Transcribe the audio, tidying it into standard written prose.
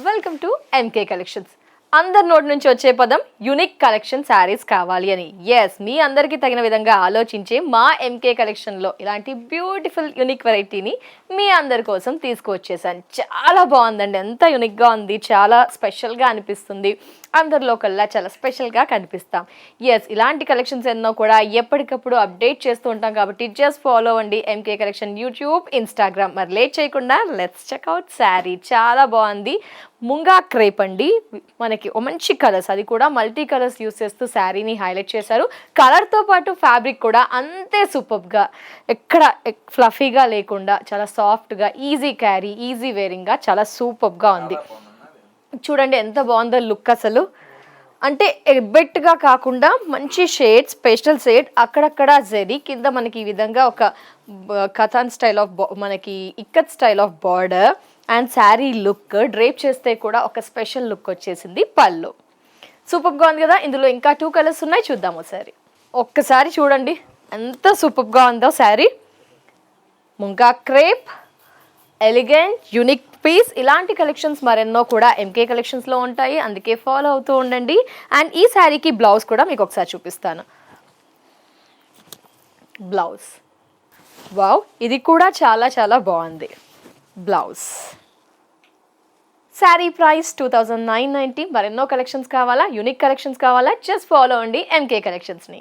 Welcome to MK collections. అందరి నోటి నుంచి వచ్చే పదం యూనిక్ కలెక్షన్ శారీస్ కావాలి అని. ఎస్, మీ అందరికీ తగిన విధంగా ఆలోచించే మా ఎంకే కలెక్షన్లో ఇలాంటి బ్యూటిఫుల్ యూనిక్ వెరైటీని మీ అందరి కోసం తీసుకువచ్చేసాను. చాలా బాగుందండి, ఎంత యూనిక్గా ఉంది, చాలా స్పెషల్గా అనిపిస్తుంది. అందరిలో కల్లా చాలా స్పెషల్గా కనిపిస్తాం. ఎస్, ఇలాంటి కలెక్షన్స్ ఎన్నో కూడా ఎప్పటికప్పుడు అప్డేట్ చేస్తూ ఉంటాం కాబట్టి జస్ట్ ఫాలో అవ్వండి ఎంకే కలెక్షన్ యూట్యూబ్, ఇన్స్టాగ్రామ్. మరి లేట్ చేయకుండా లెట్స్ చెక్అవుట్ శారీ. చాలా బాగుంది, ముంగా క్రేప్ అండి. మనకి మంచి కలర్స్, అది కూడా మల్టీ కలర్స్ యూస్ చేస్తూ శారీని హైలైట్ చేశారు. కలర్తో పాటు ఫ్యాబ్రిక్ కూడా అంతే సూపర్గా, ఎక్కడ ఫ్లఫీగా లేకుండా చాలా సాఫ్ట్గా, ఈజీ క్యారీ, ఈజీ వేరింగ్గా చాలా సూపర్గా ఉంది. చూడండి ఎంత బాగుందో లుక్. అసలు అంటే ఎబ్బెట్టుగా కాకుండా మంచి షేడ్స్, పేస్టల్ షేడ్, అక్కడక్కడ జెరీ, కింద మనకి ఈ విధంగా ఒక కథాన్ స్టైల్ ఆఫ్ మనకి ikat style of border and sari look. Drape చేస్తే కూడా ఒక స్పెషల్ లుక్ వచ్చేసింది. పళ్ళు సూపర్గా ఉంది కదా. ఇందులో ఇంకా 2 కలర్స్ ఉన్నాయి, చూద్దాము ఒకసారి. ఒక్కసారి చూడండి ఎంత సూపర్గా ఉందో sari. Moonga crepe, elegant, unique piece. ఇలాంటి కలెక్షన్స్ మరెన్నో కూడా ఎంకే కలెక్షన్స్లో ఉంటాయి, అందుకే ఫాలో అవుతూ ఉండండి. అండ్ ఈ శారీకి బ్లౌజ్ కూడా మీకు ఒకసారి చూపిస్తాను. బ్లౌజ్ వావ్, ఇది కూడా చాలా చాలా బాగుంది. Blouse sari price 2990. మరెన్నో కలెక్షన్స్ కావాలా, యూనిక్ కలెక్షన్స్ కావాలా, జస్ట్ ఫాలో అండి ఎంకే కలెక్షన్స్ని.